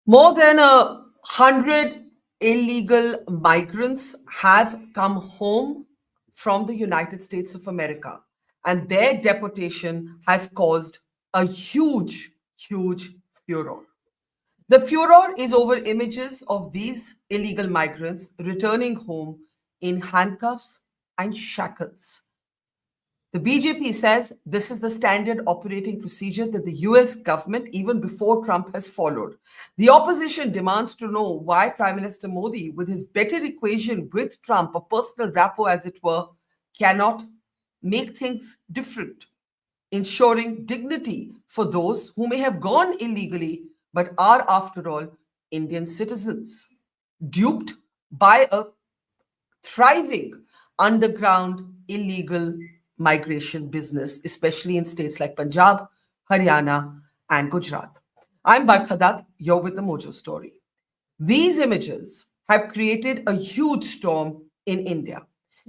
More than 100 illegal migrants have come home from the United States of America, and their deportation has caused a huge furor. The furor is over images of these illegal migrants returning home in handcuffs and shackles. The BJP says this is the standard operating procedure that the US government, even before Trump, has followed. The opposition demands to know why Prime Minister Modi, with his better equation with Trump, a personal rapport as it were, cannot make things different, ensuring dignity for those who may have gone illegally but are, after all, Indian citizens, duped by a thriving underground illegal migration business, especially in states like Punjab, Haryana, and Gujarat. I'm Barkha Dutt, you're with the Mojo Story. These images have created a huge storm in India.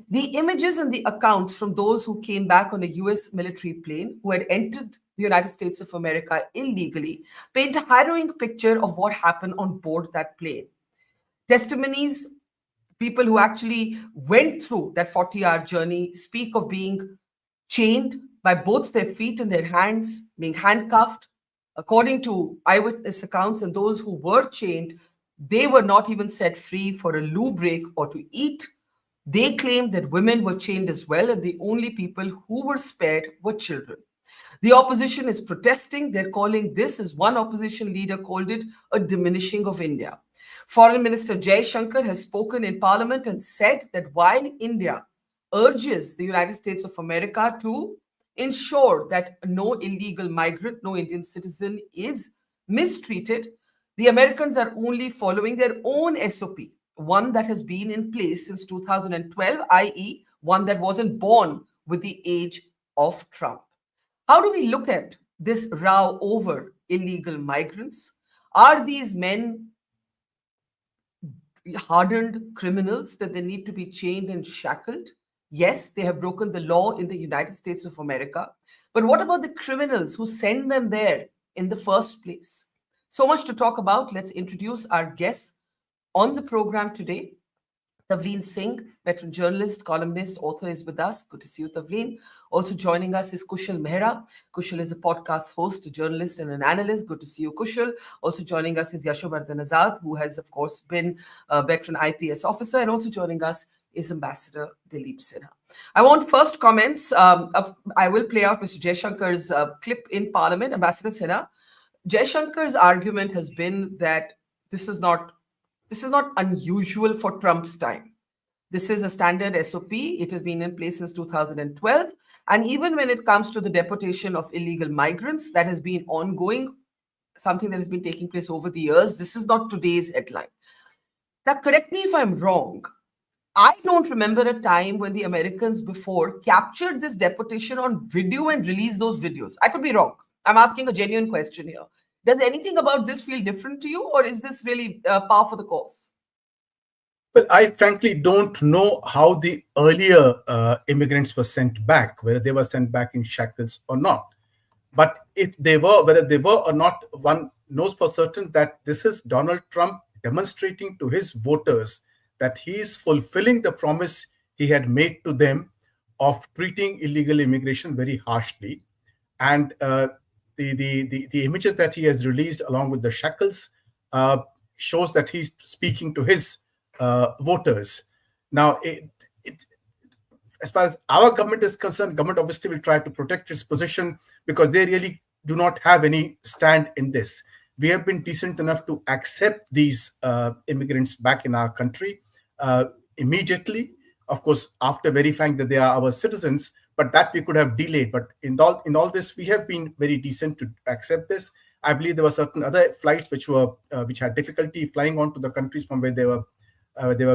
The images and the accounts from those who came back on a US military plane who had entered the United States of America illegally paint a harrowing picture of what happened on board that plane. Testimonies, people who actually went through that 40-hour journey, speak of being chained by both their feet and their hands, being handcuffed. According to eyewitness accounts and those who were chained, they were not even set free for a loo break or to eat. They claimed that women were chained as well, and the only people who were spared were children. The opposition is protesting. They're calling this, as one opposition leader called it, a diminishing of India. Foreign Minister Jaishankar has spoken in Parliament and said that while India urges the United States of America to ensure that no illegal migrant, no Indian citizen is mistreated, the Americans are only following their own SOP, one that has been in place since 2012, i.e., one that wasn't born with the age of Trump. How do we look at this row over illegal migrants? Are these men hardened criminals that they need to be chained and shackled? Yes, they have broken the law in the United States of America. But what about the criminals who send them there in the first place? So much to talk about. Let's introduce our guests on the program today. Tavleen Singh, veteran journalist, columnist, author, is with us. Good to see you, Tavleen. Also joining us is Kushal Mehra. Kushal is a podcast host, a journalist, and an analyst. Good to see you, Kushal. Also joining us is Yashovardhan Azar, who has, of course, been a veteran IPS officer. And also joining us is Ambassador Dilip Sinha. I want first comments. I will play out Mr. Jaishankar's clip in Parliament. Ambassador Sinha, Jaishankar's argument has been that this is not unusual for Trump's time. This is a standard SOP. It has been in place since 2012. And even when it comes to the deportation of illegal migrants, that has been ongoing, something that has been taking place over the years. This is not today's headline. Now, correct me if I'm wrong. I don't remember a time when the Americans before captured this deportation on video and released those videos. I could be wrong. I'm asking a genuine question here. Does anything about this feel different to you, or is this really par for the course? Well, I frankly don't know how the earlier immigrants were sent back, whether they were sent back in shackles or not. But if they were, whether they were or not, one knows for certain that this is Donald Trump demonstrating to his voters that he is fulfilling the promise he had made to them of treating illegal immigration very harshly. And the images that he has released along with the shackles shows that he's speaking to his voters. Now, as far as our government is concerned, government obviously will try to protect its position because they really do not have any stand in this. We have been decent enough to accept these immigrants back in our country immediately, of course, after verifying that they are our citizens, but that we could have delayed. But in all this, we have been very decent to accept this. I believe there were certain other flights which had difficulty flying on to the countries from where they were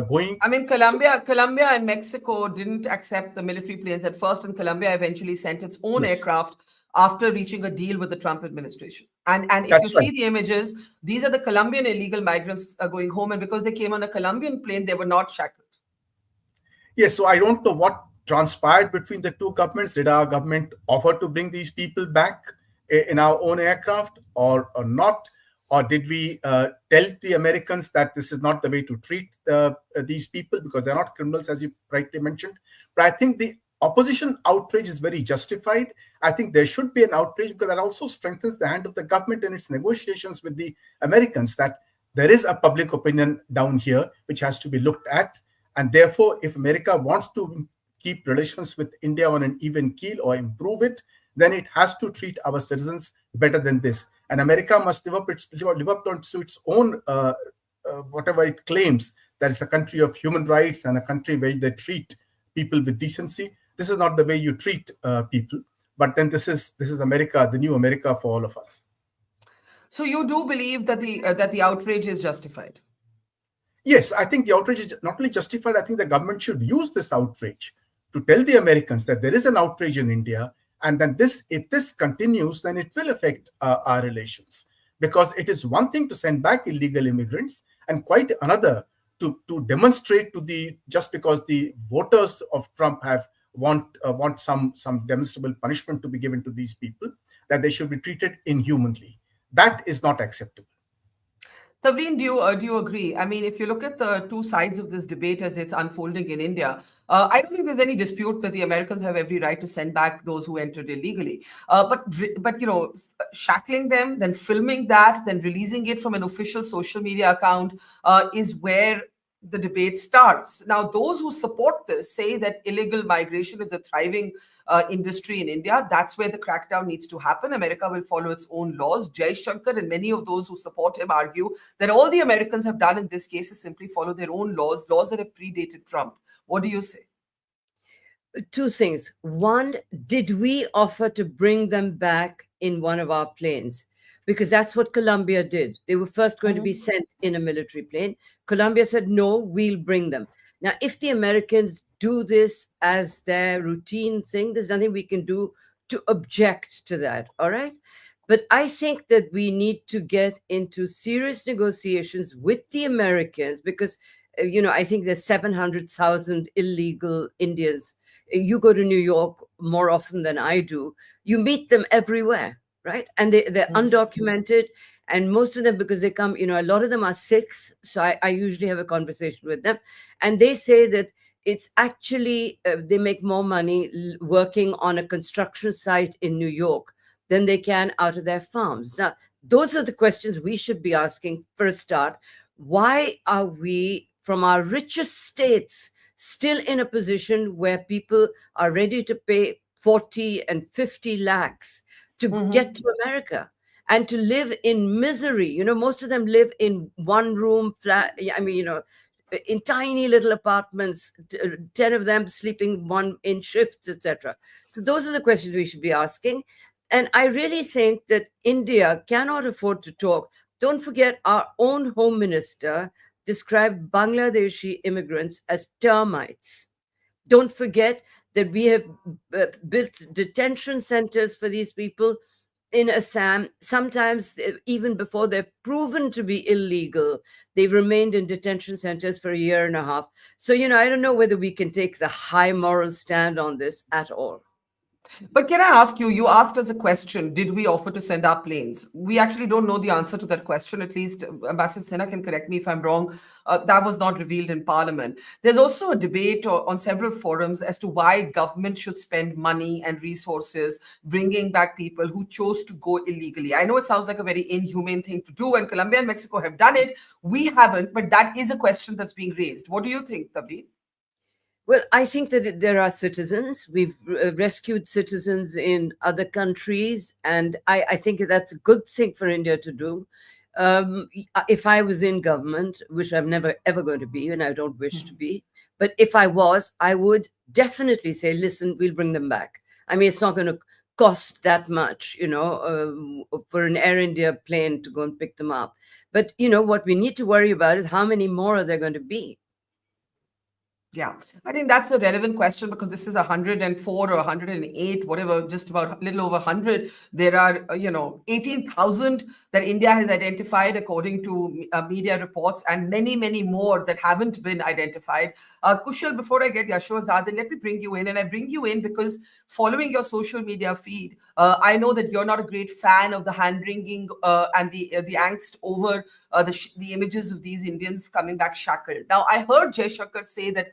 going. I mean, Colombia and Mexico didn't accept the military planes at first, and Colombia eventually sent its own aircraft after reaching a deal with the Trump administration. And if you see the images, these are the Colombian illegal migrants going home, and because they came on a Colombian plane, they were not shackled. Yes, so I don't know what transpired between the two governments. Did our government offer to bring these people back in our own aircraft or not? or did we tell the Americans that this is not the way to treat these people because they're not criminals, as you rightly mentioned? But I think the opposition outrage is very justified. I think there should be an outrage because that also strengthens the hand of the government in its negotiations with the Americans, that there is a public opinion down here which has to be looked at. And therefore, if America wants to keep relations with India on an even keel or improve it, then it has to treat our citizens better than this. And America must live up to its own, whatever it claims, that it's a country of human rights and a country where they treat people with decency. This is not the way you treat people. But then this is America, the new America for all of us. So you do believe that the outrage is justified? Yes, I think the outrage is not only justified, I think the government should use this outrage to tell the Americans that there is an outrage in India, and then if this continues, then it will affect our relations. Because it is one thing to send back illegal immigrants, and quite another to demonstrate to just because the voters of Trump want some demonstrable punishment to be given to these people, that they should be treated inhumanly. That is not acceptable. Tavleen, do you agree? I mean, if you look at the two sides of this debate as it's unfolding in India, I don't think there's any dispute that the Americans have every right to send back those who entered illegally. But shackling them, then filming that, then releasing it from an official social media account is where the debate starts. Now, those who support this say that illegal migration is a thriving industry in India. That's where the crackdown needs to happen. America will follow its own laws. Jaishankar and many of those who support him argue that all the Americans have done in this case is simply follow their own laws that have predated Trump. What do you say? Two things. One, did we offer to bring them back in one of our planes? Because that's what Colombia did. They were first going to be sent in a military plane. Colombia said, no, we'll bring them. Now, if the Americans do this as their routine thing, there's nothing we can do to object to that, all right? But I think that we need to get into serious negotiations with the Americans because, I think there's 700,000 illegal Indians. You go to New York more often than I do. You meet them everywhere, right? And they're undocumented. And most of them, because they come, a lot of them are Sikhs. So I usually have a conversation with them. And they say that it's actually, they make more money working on a construction site in New York than they can out of their farms. Now, those are the questions we should be asking for a start. Why are we, from our richest states, still in a position where people are ready to pay 40 and 50 lakhs to get to America and to live in misery? Most of them live in one room flat. In tiny little apartments, 10 of them sleeping one in shifts, etc. So those are the questions we should be asking. And I really think that India cannot afford to talk. Don't forget, our own home minister described Bangladeshi immigrants as termites. Don't forget that we have built detention centers for these people in Assam. Sometimes even before they're proven to be illegal, they've remained in detention centers for a year and a half. So, I don't know whether we can take the high moral stand on this at all. But can I ask you, you asked us a question, did we offer to send our planes? We actually don't know the answer to that question. At least Ambassador Sinha can correct me if I'm wrong. That was not revealed in Parliament. There's also a debate on several forums as to why government should spend money and resources bringing back people who chose to go illegally. I know it sounds like a very inhumane thing to do, and Colombia and Mexico have done it. We haven't, but that is a question that's being raised. What do you think, Tavleen? Well, I think that there are citizens. We've rescued citizens in other countries, and I think that's a good thing for India to do. If I was in government, which I'm never ever going to be, and I don't wish to be, but if I was, I would definitely say, listen, we'll bring them back. I mean, it's not going to cost that much, for an Air India plane to go and pick them up. But, what we need to worry about is how many more are there going to be? Yeah, I think that's a relevant question because this is 104 or 108, whatever, just about a little over 100. There are, 18,000 that India has identified according to media reports, and many, many more that haven't been identified. Kushal, before I get Yashovardhan, let me bring you in. And I bring you in because following your social media feed, I know that you're not a great fan of the hand wringing and the angst over the images of these Indians coming back shackled. Now, I heard Jaishankar say that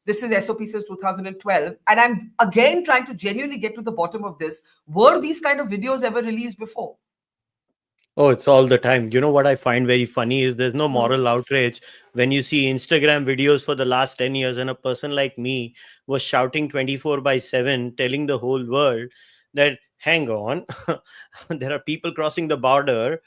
this is SOP since 2012. And I'm again trying to genuinely get to the bottom of this. Were these kind of videos ever released before? Oh, it's all the time. You know what I find very funny is there's no Hmm. moral outrage when you see Instagram videos for the last 10 years and a person like me was shouting 24 by 7, telling the whole world that, hang on, there are people crossing the border,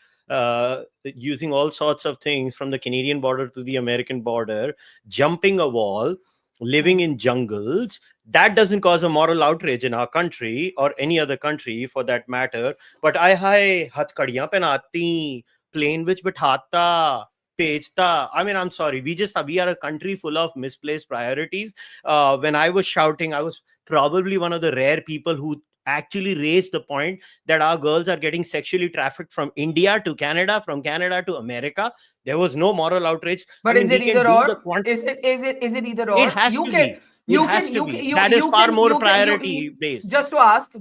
using all sorts of things from the Canadian border to the American border, jumping a wall, living in jungles. That doesn't cause a moral outrage in our country or any other country for that matter. But I hi हथकड़ियां पहनाती, plane which बिठाता, भेजता. I mean, I'm sorry. We are a country full of misplaced priorities. When I was shouting, I was probably one of the rare people who actually raised the point that our girls are getting sexually trafficked from India to Canada, from Canada to America. There was no moral outrage. I But mean, is we it can either do the or? quant. Is it either It or? has You to can be. It you has can to you can be. you That is you far can more you can priority based. just to ask,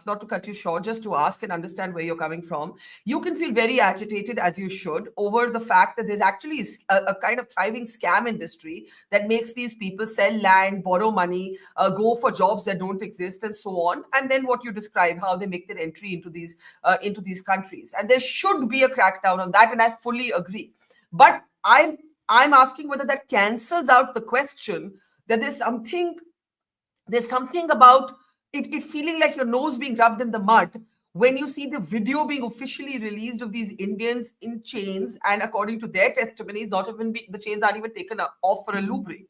not to cut you short, just to ask and understand where you're coming from. You can feel very agitated, as you should, over the fact that there's actually a kind of thriving scam industry that makes these people sell land, borrow money, go for jobs that don't exist, and so on. And then what you describe, how they make their entry into these countries, and there should be a crackdown on that, and I fully agree. But I'm asking whether that cancels out the question that there's something about it feeling like your nose being rubbed in the mud when you see the video being officially released of these Indians in chains, and according to their testimonies, not even the chains aren't even taken off for a loo break.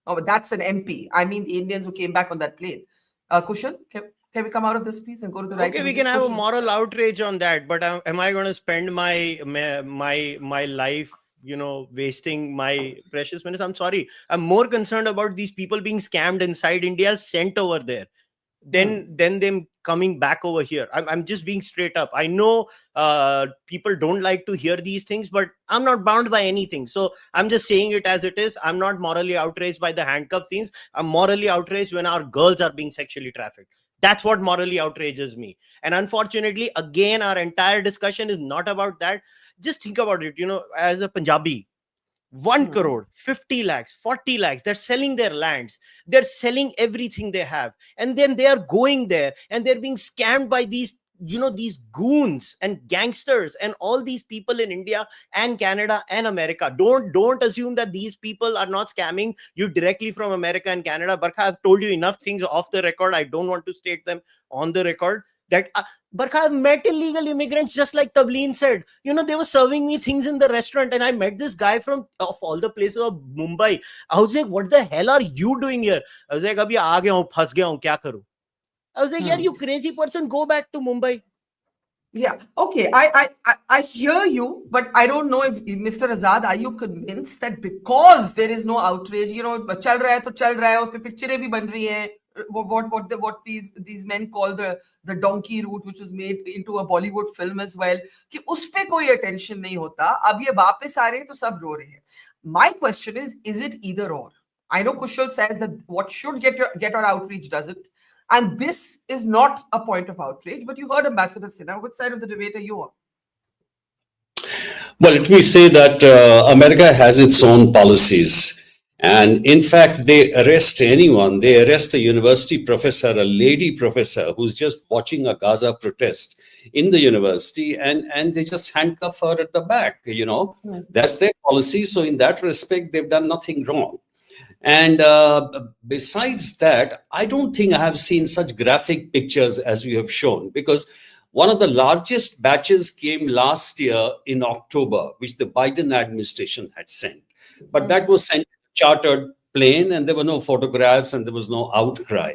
Oh, but that's an MP. I mean, the Indians who came back on that plane. Kushal, can we come out of this, please, and go to the right Okay, we images? can have a Kushal. moral outrage on that, but am I going to spend my life, wasting my precious minutes? I'm sorry. I'm more concerned about these people being scammed inside India, sent over there, Hmm. than them coming back over here. I'm just being straight up. I know people don't like to hear these things, but I'm not bound by anything, so I'm just saying it as it is. I'm not morally outraged by the handcuff scenes. I'm morally outraged when our girls are being sexually trafficked. That's what morally outrages me. And unfortunately, again, our entire discussion is not about that. Just think about it, as a Punjabi, 1 Hmm. crore, 50 lakhs, 40 lakhs, they're selling their lands, they're selling everything they have, and then they are going there and they're being scammed by these goons and gangsters and all these people in India and Canada and America. Don't assume that these people are not scamming you directly from America and Canada. Barkha, I've told you enough things off the record. I don't want to state them on the record. That Barkha, I've met illegal immigrants, just like Tavleen said. They were serving me things in the restaurant, and I met this guy from, of all the places, of Mumbai. I was like, what the hell are you doing here? I was like, abhi aa gaya hu, phas gaya hu, kya karu? I was like, yeah, Hmm. you crazy person, go back to Mumbai. Yeah. Okay. I hear you, but I don't know if Mr. Azad, are you convinced that because there is no outrage, चल रहा है तो चल रहा है, उस पे पिक्चरें भी बन रही हैं, what these men call the donkey route, which was made into a Bollywood film as well, कि उस पे कोई attention नहीं होता, अब ये वापस आ रहे हैं तो सब रो रहे हैं. My question is it either or? I know Kushal says that what should get our outreach doesn't. And this is not a point of outrage, but you heard Ambassador Sinha. Which side of the debate are you on? Well, let me say that America has its own policies. And in fact, they arrest anyone. They arrest a university professor, a lady professor who's just watching a Gaza protest in the university, and they just handcuff her at the back. That's their policy. So, in that respect, they've done nothing wrong. And besides that, I don't think I have seen such graphic pictures as you have shown, because one of the largest batches came last year in October, which the Biden administration had sent. But that was sent chartered plane, and there were no photographs and there was no outcry.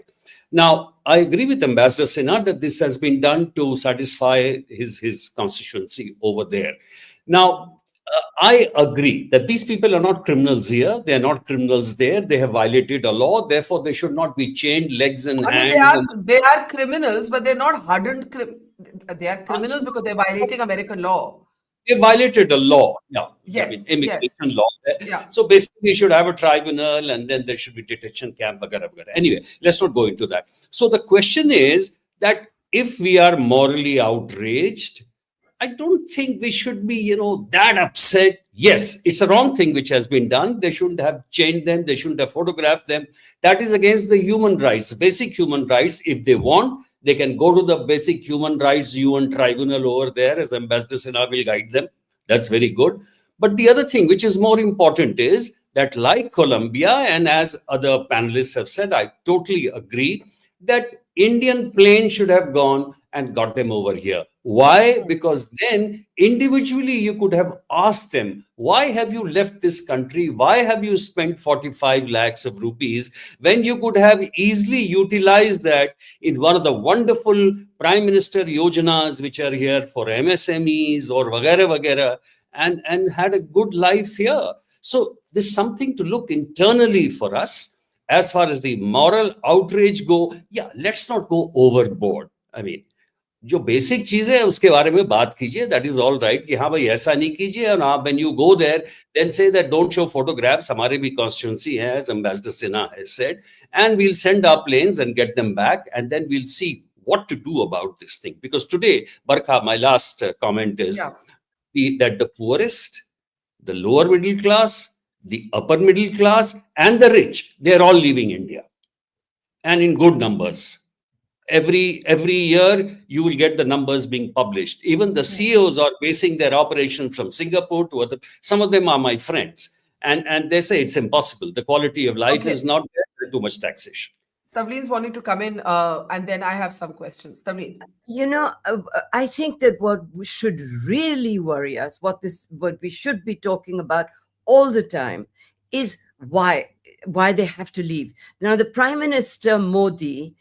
Now, I agree with Ambassador Sinha that this has been done to satisfy his constituency over there. Now, I agree that these people are not criminals here. They are not criminals there. They have violated a law. Therefore, they should not be chained legs and I mean, hands. And they are criminals, but they're not hardened. They are criminals because they're violating American law. they violated the law. Yeah, I mean Yes, yes, immigration law. yeah. So basically, you should have a tribunal, and then there should be detention camp. Vagara, vagara. Anyway, let's not go into that. So the question is that if we are morally outraged, I don't think we should be, that upset. Yes, it's a wrong thing which has been done. They shouldn't have chained them. They shouldn't have photographed them. That is against the human rights, basic human rights. If they want, they can go to the basic human rights UN tribunal over there, as Ambassador Sinha will guide them. That's very good. But the other thing, which is more important, is that like Colombia, and as other panelists have said, I totally agree that Indian plane should have gone and got them over here. Why? Because then individually you could have asked them, why have you left this country? Why have you spent 45 lakhs of rupees when you could have easily utilized that in one of the wonderful Prime Minister Yojanas which are here for MSMEs or vagara vagara, and had a good life here. So there's something to look internally for us. As far as the moral outrage go, yeah, let's not go overboard. I mean, जो basic चीज है उसके बारे में बात कीजिए, that is all right कि हाँ भाई ऐसा नहीं कीजिए, और हाँ when you go there then say that don't show photographs. हमारे भी कॉन्स्टिट्यूएंसी है, as ambassador Sinha has said, and we'll send our planes and get them back, and then we'll see what to do about this thing. Because today, Barkha, my last comment is that the poorest, the lower middle class, the upper middle class, and the rich, they're all leaving India, and in good numbers. Every year you will get the numbers being published. Even the CEOs are basing their operations from Singapore to other. Some of them are my friends, and they say it's impossible. The quality of life is not there. There's too much taxation. Tavleen's wanting to come in, and then I have some questions. Tavleen. I think that what should really worry us, what we should be talking about all the time, is why they have to leave. Now, the Prime Minister Modi,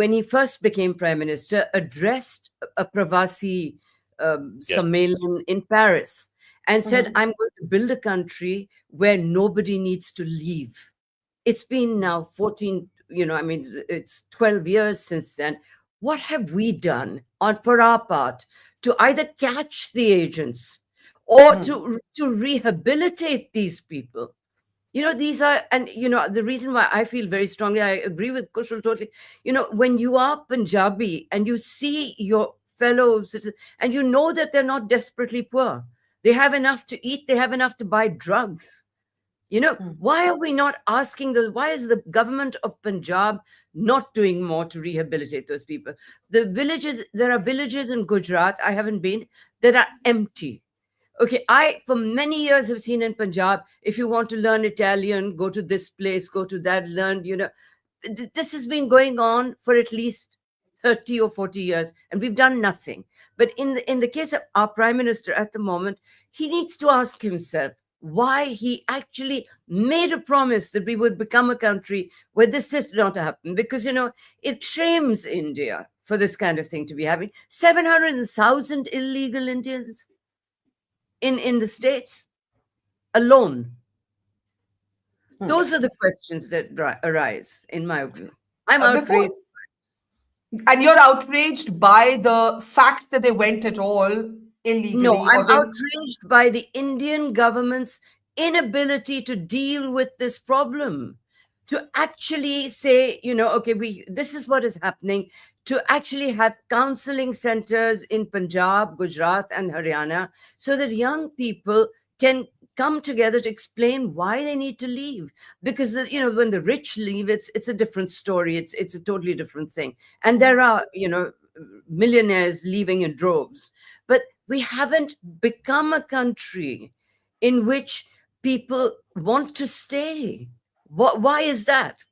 when he first became Prime Minister, addressed a Pravasi Sammelan in Paris and said, I'm going to build a country where nobody needs to leave. It's been now 14, it's 12 years since then. What have we done for our part to either catch the agents or to rehabilitate these people? These are, and the reason why I feel very strongly, I agree with Kushal totally. When you are Punjabi and you see your fellow citizens and you know that they're not desperately poor, they have enough to eat, they have enough to buy drugs. Why are we not asking those? Why is the government of Punjab not doing more to rehabilitate those people? There are villages in Gujarat, I haven't been, that are empty. Okay, I, for many years, have seen in Punjab, if you want to learn Italian, go to this place, go to that, learn, this has been going on for at least 30 or 40 years, and we've done nothing. But in the case of our Prime Minister at the moment, he needs to ask himself why he actually made a promise that we would become a country where this is not to happen. Because, it shames India for this kind of thing to be happening. 700,000 illegal Indians in the States alone. Those are the questions that arise, in my opinion. I'm outraged. And you're outraged by the fact that they went at all illegally? No, I'm outraged by the Indian government's inability to deal with this problem, to actually say, okay, this is what is happening, to actually have counseling centers in Punjab, Gujarat, and Haryana, so that young people can come together to explain why they need to leave. Because when the rich leave, it's a different story. It's a totally different thing. And there are millionaires leaving in droves, but we haven't become a country in which people want to stay. Why is that?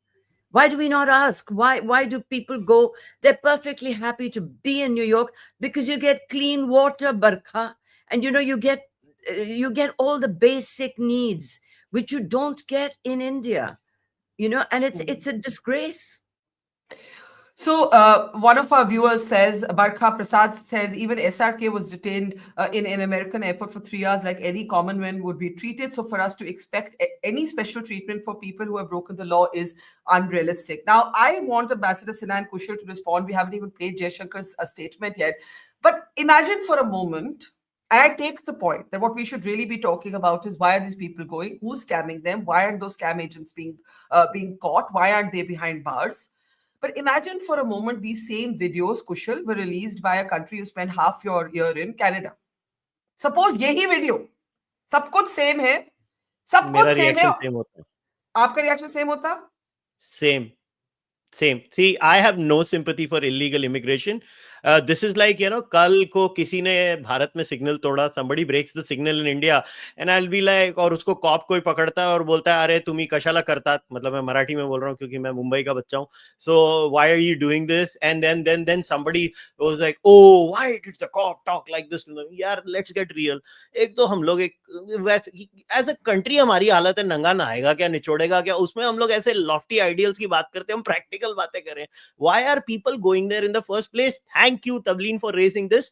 Why do we not ask? Why do people go? They're perfectly happy to be in New York because you get clean water, Barkha, and you get all the basic needs which you don't get in India. And it's a disgrace. So one of our viewers says, Barkha Prasad says, even SRK was detained in an American airport for 3 hours like any common man would be treated. So for us to expect any special treatment for people who have broken the law is unrealistic. Now, I want Ambassador Sinha and Kushal to respond. We haven't even played Jaishankar's statement yet. But imagine for a moment, and I take the point that what we should really be talking about is why are these people going? Who's scamming them? Why aren't those scam agents being caught? Why aren't they behind bars? But imagine for a moment these same videos, Kushal, were released by a country you spend half your year in, Canada. Suppose यही video, सब कुछ same है, सब कुछ same है. same होता है. आपका reaction same होता? Same. See, I have no sympathy for illegal immigration. This is like, कल को किसी ने भारत में सिग्नल तोड़ा, somebody breaks the signal in India, and I'll be like, और उसको कॉप कोई पकड़ता है और बोलता है, अरे तुम्ही कशाला करतात, मतलब मैं मराठी में बोल रहा हूँ क्योंकि मैं मुंबई का बच्चा हूँ. So why are you doing this? And then somebody was like, oh, why did the cop talk like this to them? यार, let's get real. एक तो हम लोग as a country हमारी हालत है, नंगा नहाएगा क्या, निचोड़ेगा क्या, उसमें हम लोग ऐसे lofty ideals की बात करते हैं, हम practical बातें करें. Why are people going there in the first place? Thank you, Tavleen, for raising this.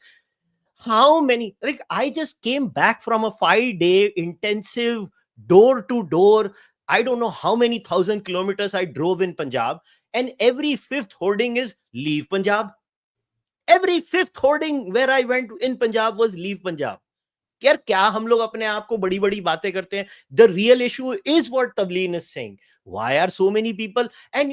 How many, like, I just came back from a 5-day intensive door-to-door, I don't know how many 1,000 kilometers I drove in Punjab, and every fifth hoarding is leave Punjab. Every fifth hoarding where I went in Punjab was leave Punjab. यार क्या हम लोग अपने आप को बड़ी बड़ी बातें करते हैं? The real issue is what Tavleen is saying. Why are so many people? And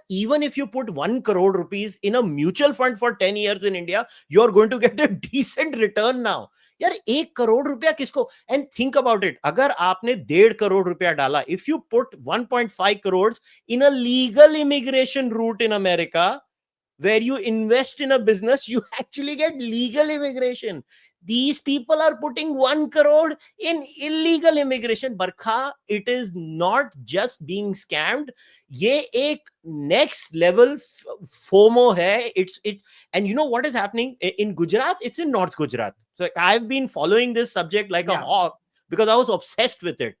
even if you put 1 crore rupees in a mutual fund for 10 years in India, you're going to get a decent return now. यार 1 crore रुपया किसको? And think about it. अगर आपने 1.5 crore रुपया डाला, if you put 1.5 crores in a legal immigration route in America, where you invest in a business, you actually get legal immigration. These people are putting 1 crore in illegal immigration. Barkha, it is not just being scammed. ये एक next level FOMO hai. And you know what is happening in Gujarat? It's in North Gujarat. So I've been following this subject like a hawk because I was obsessed with it.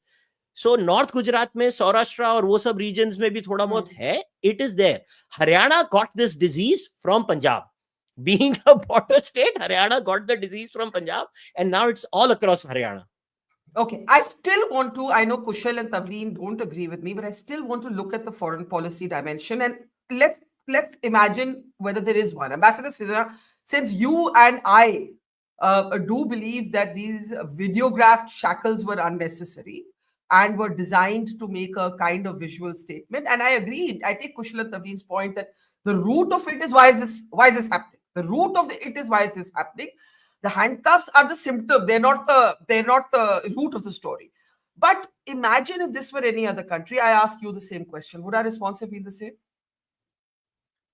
So North Gujarat में Saurashtra और वो सब regions में भी थोड़ा बहुत है. It is there. Haryana got this disease from Punjab. Being a border state, Haryana got the disease from Punjab, and now it's all across Haryana. Okay, I still want to, I know Kushal and Tavleen don't agree with me, but I still want to look at the foreign policy dimension, and let's imagine whether there is one. Ambassador Sinha, since you and I do believe that these videographed shackles were unnecessary and were designed to make a kind of visual statement, and I agree. I take Kushal and Tavleen's point that the root of it is why is this happening? The root of it is why is this happening? The handcuffs are the symptom. They're not the root of the story. But imagine if this were any other country. I ask you the same question. Would our response have been the same?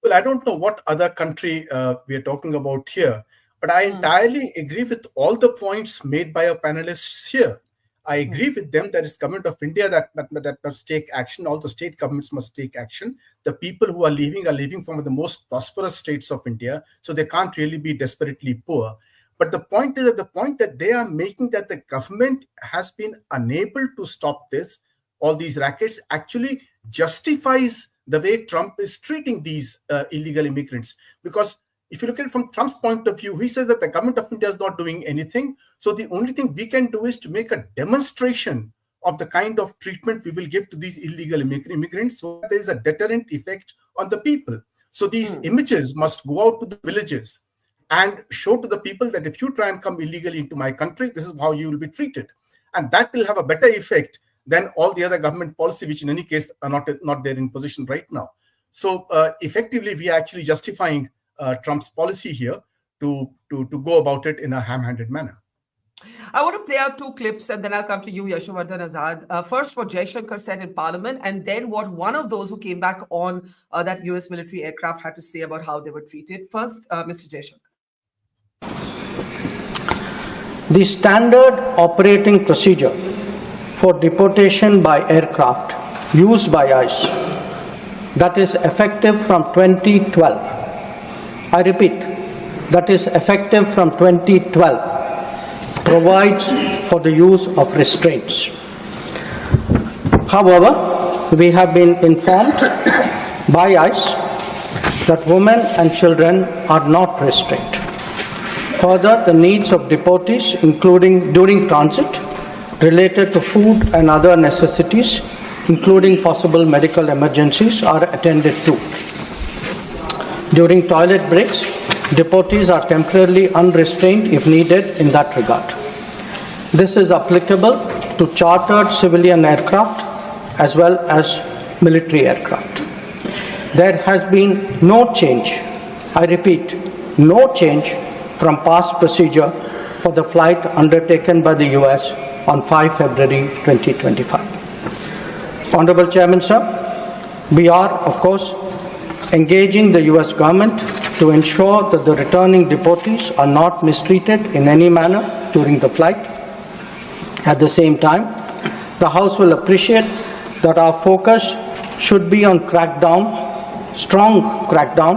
Well, I don't know what other country we are talking about here, but I entirely agree with all the points made by our panelists here. I agree with them that it's government of India that must take action. All the state governments must take action. The people who are leaving from the most prosperous states of India, so they can't really be desperately poor. But the point is that they are making, that the government has been unable to stop all these rackets, actually justifies the way Trump is treating these illegal immigrants. Because if you look at it from Trump's point of view, he says that the government of India is not doing anything. So the only thing we can do is to make a demonstration of the kind of treatment we will give to these illegal immigrants, so that there is a deterrent effect on the people. So these images must go out to the villages and show to the people that if you try and come illegally into my country, this is how you will be treated. And that will have a better effect than all the other government policy, which in any case are not there in position right now. So effectively, we are actually justifying Trump's policy here to go about it in a ham-handed manner. I want to play out 2 clips and then I'll come to you, Yashovardhan, Azad. First, what Jaishankar said in Parliament, and then what one of those who came back on that US military aircraft had to say about how they were treated. First, Mr. Jaishankar. The standard operating procedure for deportation by aircraft used by ICE, that is effective from 2012. I repeat, that is effective from 2012, provides for the use of restraints. However, we have been informed by ICE that women and children are not restrained. Further, the needs of deportees, including during transit, related to food and other necessities, including possible medical emergencies, are attended to. During toilet breaks, deportees are temporarily unrestrained if needed in that regard. This is applicable to chartered civilian aircraft as well as military aircraft. There has been no change, I repeat, no change from past procedure for the flight undertaken by the US on 5 February 2025. Honorable Chairman, sir, we are, of course, engaging the US government to ensure that the returning deportees are not mistreated in any manner during the flight. At the same time, the House will appreciate that our focus should be on strong crackdown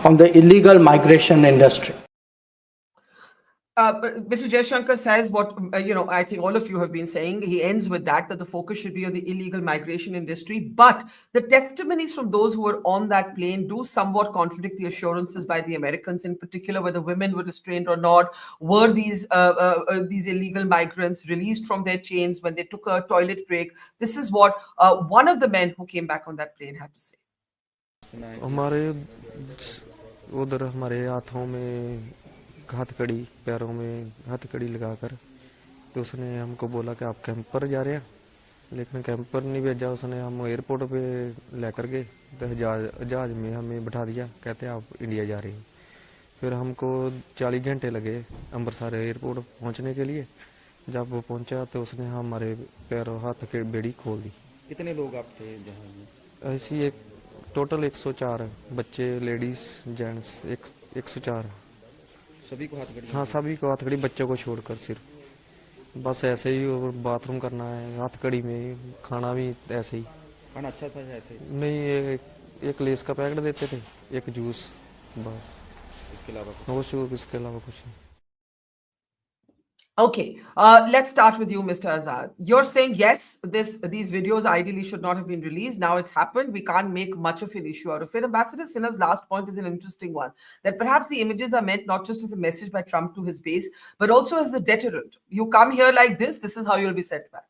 on the illegal migration industry. Mr. Jaishankar says what, I think all of you have been saying. He ends with that the focus should be on the illegal migration industry. But the testimonies from those who were on that plane do somewhat contradict the assurances by the Americans, in particular, whether women were restrained or not. Were these illegal migrants released from their chains when they took a toilet break? This is what one of the men who came back on that plane had to say. हथकड़ी पैरों में हथकड़ी लगाकर तो उसने हमको बोला कि आप कैंप पर जा रहे हैं, लेकिन कैंप पर नहीं भेजा उसने। हम एयरपोर्ट पे लेकर गए तो जहाज में हमें बैठा दिया, कहते हैं आप इंडिया जा रहे हैं। फिर हमको 40 घंटे लगे अमृतसर एयरपोर्ट पहुंचने के लिए। जब वो पहुंचा तो उसने हमारे पैरों हाथ की बेड़ी खोल दी। कितने लोग आप थे जहाज में? ऐसी एक टोटल 104 बच्चे, लेडीज, जेंट्स 104। सभी को हथकड़ी? हाँ, सभी को हथकड़ी, बच्चों को छोड़कर सिर्फ। बस ऐसे ही, और बाथरूम करना है हथकड़ी में, खाना भी ऐसे ही। खाना अच्छा था ऐसे ही? नहीं, एक लेस का पैकेट देते थे, एक जूस, बस। इसके अलावा इसके अलावा कुछ नहीं। Okay, let's start with you, Mr. Azar. You're saying, yes, these videos ideally should not have been released. Now it's happened. We can't make much of an issue out of it. Ambassador Sinha's last point is an interesting one, that perhaps the images are meant not just as a message by Trump to his base, but also as a deterrent. You come here like this is how you'll be sent back.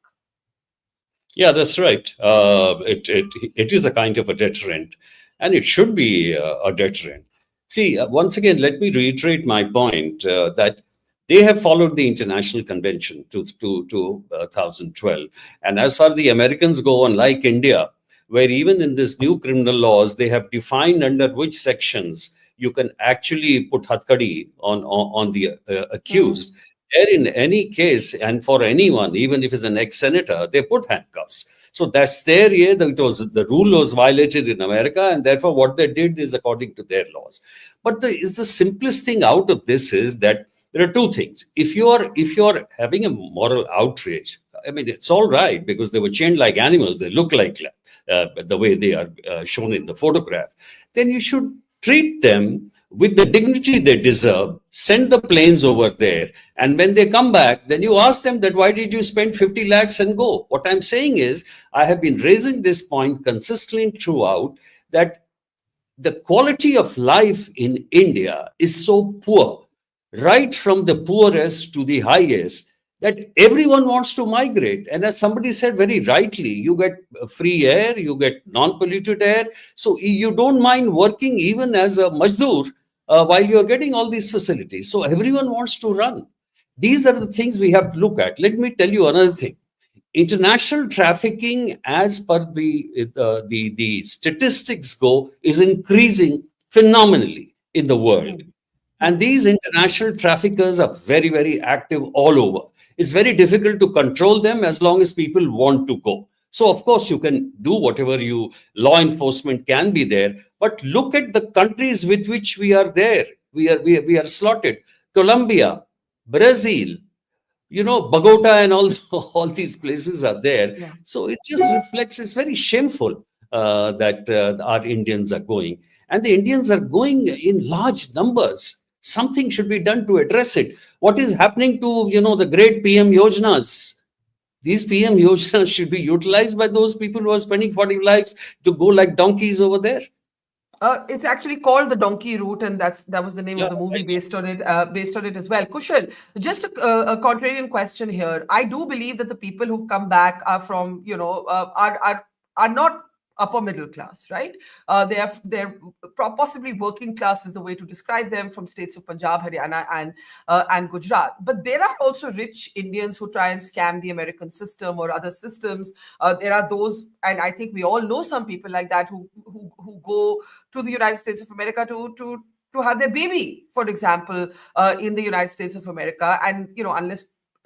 Yeah, that's right. It is a kind of a deterrent, and it should be a deterrent. See, once again, let me reiterate my point that they have followed the international convention to 2012. And as far as the Americans go, unlike India, where even in this new criminal laws, they have defined under which sections you can actually put hatkadi on the accused. There, in any case, and for anyone, even if it's an ex-senator, they put handcuffs. So that's their the rule was violated in America, and therefore what they did is according to their laws. But the simplest thing out of this is that there are two things. If you're having a moral outrage, I mean, it's all right because they were chained like animals. They look like the way they are shown in the photograph. Then you should treat them with the dignity they deserve, send the planes over there. And when they come back, then you ask them that, why did you spend 50 lakhs and go? What I'm saying is, I have been raising this point consistently throughout, that the quality of life in India is so poor, right from the poorest to the highest, that everyone wants to migrate. And as somebody said very rightly, you get free air, you get non-polluted air. So you don't mind working even as a majdoor while you're getting all these facilities. So everyone wants to run. These are the things we have to look at. Let me tell you another thing. International trafficking, as per the statistics go, is increasing phenomenally in the world. And these international traffickers are very, very active all over. It's very difficult to control them as long as people want to go. So, of course, you can do whatever law enforcement can be there. But look at the countries with which we are there. We are slotted. Colombia, Brazil, Bogota and all these places are there. Yeah. So it just reflects, it's very shameful that our Indians are going. And the Indians are going in large numbers. Something should be done to address it. What is happening to, the great PM Yojanas? These PM Yojanas should be utilized by those people who are spending 40 lakhs to go like donkeys over there. It's actually called the Donkey Route, and that was the name Yeah, of the movie I know. based on it as well. Kushal, just a contrarian question here. I do believe that the people who come back are from, are not upper middle class, right? They're possibly working class is the way to describe them, from states of Punjab, Haryana, and Gujarat. But there are also rich Indians who try and scam the American system or other systems. There are those, and I think we all know some people like that who go to the United States of America to have their baby, for example, in the United States of America. And unless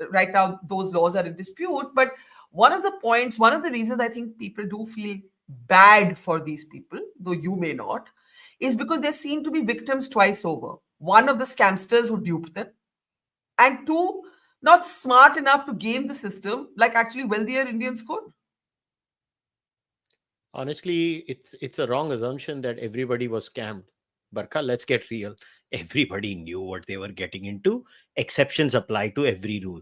right now those laws are in dispute, but one of the reasons I think people do feel bad for these people, though you may not, is because they're seen to be victims twice over. One, of the scamsters who duped them, and two, not smart enough to game the system like actually wealthier Indians could. Honestly, it's a wrong assumption that everybody was scammed. Barkha, let's get real. Everybody knew what they were getting into. Exceptions apply to every rule.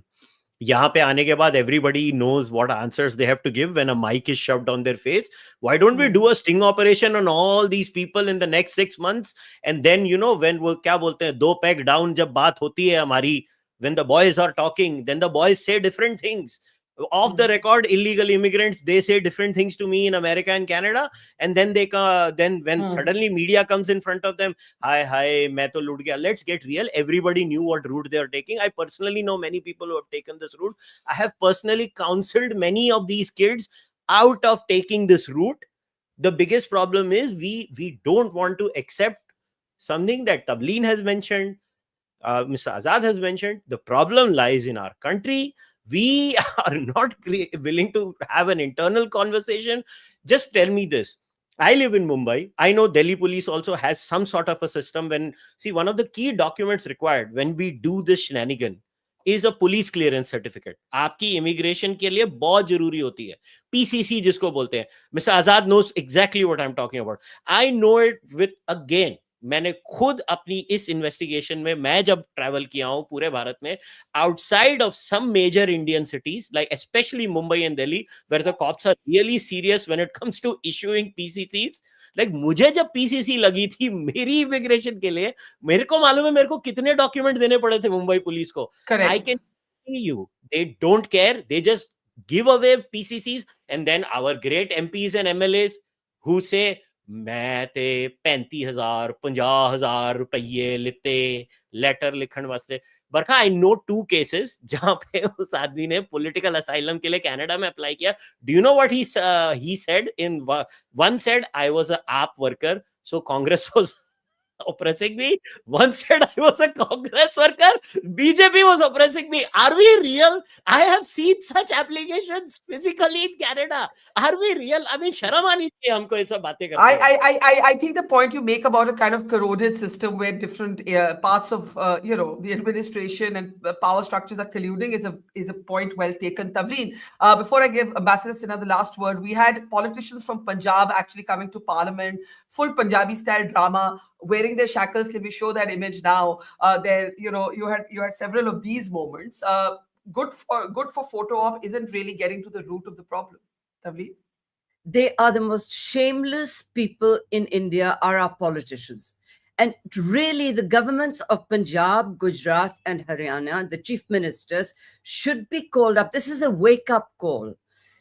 यहाँ पे आने के बाद everybody knows what answers they have to give when a mic is shoved on their face. Why don't we do a sting operation on all these people in the next 6 months? And then, when वो क्या बोलते हैं, दो peg down जब बात होती है हमारी, when the boys are talking, then the boys say different things. Off the record, illegal immigrants, they say different things to me in America and Canada, and then then when suddenly media comes in front of them, hi, main to lut gaya. Let's get real. Everybody knew what route they are taking. I personally know many people who have taken this route. I have personally counseled many of these kids out of taking this route. The biggest problem is we don't want to accept something that Tavleen has mentioned, Mr. Azad has mentioned. The problem lies in our country. We are not willing to have an internal conversation. Just tell me this. I live in Mumbai. I know Delhi police also has some sort of a system. One of the key documents required when we do this shenanigan is a police clearance certificate. आपकी immigration के लिए बहुत जरूरी होती है. PCC जिसको बोलते हैं. Mr. Azad knows exactly what I'm talking about. I know it again. मैंने खुद अपनी इस इन्वेस्टिगेशन में, मैं जब ट्रैवल किया हूं पूरे भारत में, outside of some major Indian cities like specially Mumbai and Delhi, where the cops are really serious when it comes to issuing PCCs. Like मुझे जब पीसीसी लगी थी मेरी इमिग्रेशन के लिए, मेरे को मालूम है मेरे को कितने डॉक्यूमेंट देने पड़े थे मुंबई पुलिस को. I can tell you, they don't care. They just give away PCCs, and then our great MPs and MLAs who say मैं ते 35,000 50,000 रुपये लिते लेटर लिखण वास्ते. बरखा, आई नो 2 केसेस जहां पे उस आदमी ने पॉलिटिकल असाइलम के लिए कनाडा में अप्लाई किया. Do you know what he said? In one said I was a AAP worker, so Congress was oppressing me. One said I was a Congress worker. BJP was oppressing me. Are we real? I have seen such applications physically in Canada. Are we real? I mean, शर्म आनी चाहिए हमको ये सब बातें करते हैं. I think the point you make about a kind of corroded system where different parts of the administration and power structures are colluding is a point well taken. Tavleen, before I give Ambassador Sinha the last word, we had politicians from Punjab actually coming to Parliament, full Punjabi style drama, wearing their shackles. Can we show that image now? You had several of these moments. Good for photo op isn't really getting to the root of the problem. Tavleen? They are the most shameless people in India, are our politicians. And really, the governments of Punjab, Gujarat, and Haryana, the chief ministers, should be called up. This is a wake-up call.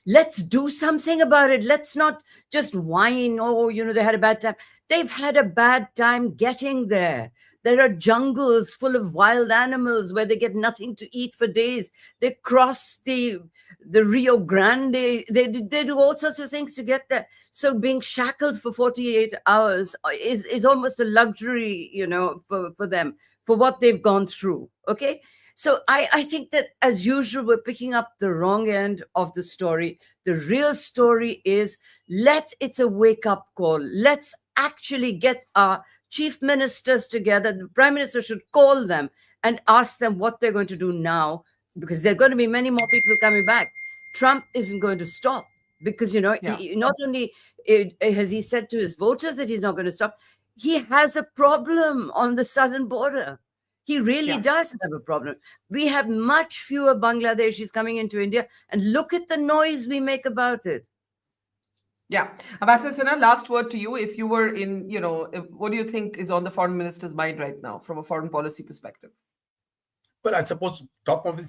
Let's do something about it. Let's not just whine, they had a bad time. They've had a bad time getting there. There are jungles full of wild animals where they get nothing to eat for days. They cross the Rio Grande. They do all sorts of things to get there. So being shackled for 48 hours is almost a luxury, for them, for what they've gone through. Okay. So I think that, as usual, we're picking up the wrong end of the story. The real story is, it's a wake-up call. Let's actually get our chief ministers together. The prime minister should call them and ask them what they're going to do now, because there are going to be many more people coming back. Trump isn't going to stop because, not only has he said to his voters that he's not going to stop, he has a problem on the southern border. He really does have a problem. We have much fewer Bangladeshis coming into India, and look at the noise we make about it. Yeah. Ambassador Sinha, last word to you. If you were in, what do you think is on the foreign minister's mind right now from a foreign policy perspective? Well, I suppose top of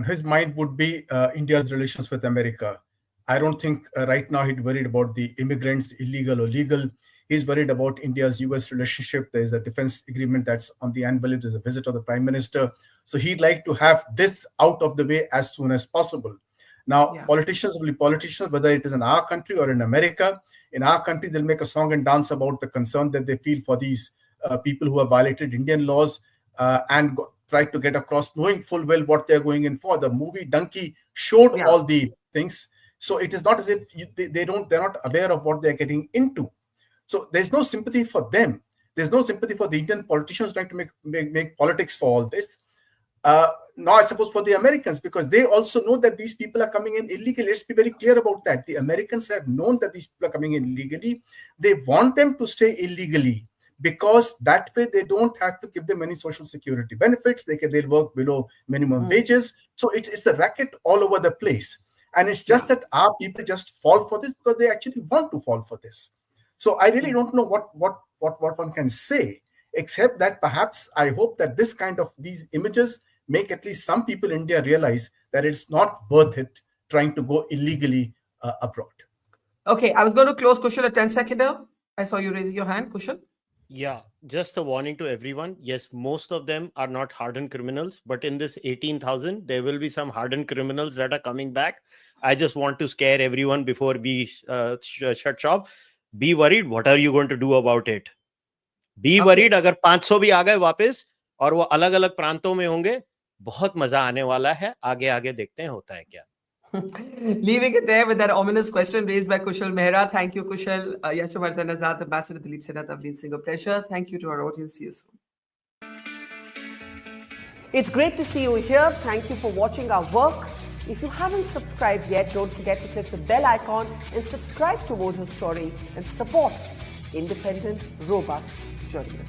his mind would be India's relations with America. I don't think right now he's worried about the immigrants, illegal or legal. He's worried about India's US relationship. There's a defense agreement that's on the envelope. There's a visit of the prime minister. So he'd like to have this out of the way as soon as possible. Now, politicians will be politicians, whether it is in our country or in America. In our country, they'll make a song and dance about the concern that they feel for these people who have violated Indian laws and try to get across, knowing full well what they're going in for. The movie Donkey showed all the things. So it is not as if they're not aware of what they're getting into. So there's no sympathy for them. There's no sympathy for the Indian politicians trying to make politics for all this. Now, I suppose for the Americans, because they also know that these people are coming in illegally. Let's be very clear about that. The Americans have known that these people are coming in illegally. They want them to stay illegally because that way they don't have to give them any social security benefits. They'll work below minimum wages. So it's the racket all over the place. And it's just that our people just fall for this because they actually want to fall for this. So I really don't know what one can say, except that perhaps I hope that this kind of these images make at least some people in India realize that it's not worth it trying to go illegally abroad. Okay, I was going to close, Kushal, a 10-seconder. I saw you raising your hand, Kushal. Yeah, just a warning to everyone. Yes, most of them are not hardened criminals, but in this 18,000, there will be some hardened criminals that are coming back. I just want to scare everyone before we shut shop. Be worried. What are you going to do about it? Be worried. अगर 500 भी आ गए वापस और वो अलग अलग प्रांतों में होंगे, बहुत मजा आने वाला है. आगे आगे देखते हैं होता है क्या. Leaving it there with that ominous question raised by Kushal Mehra. Thank you, Kushal. Yashovardhan, Azar, Ambassador Dilip, Tavleen, Singh, a pleasure. Thank you to our audience. See you soon. It's great to see you here. Thank you for watching our work. If you haven't subscribed yet, don't forget to click the bell icon and subscribe to Mojo Story and support independent, robust journalism.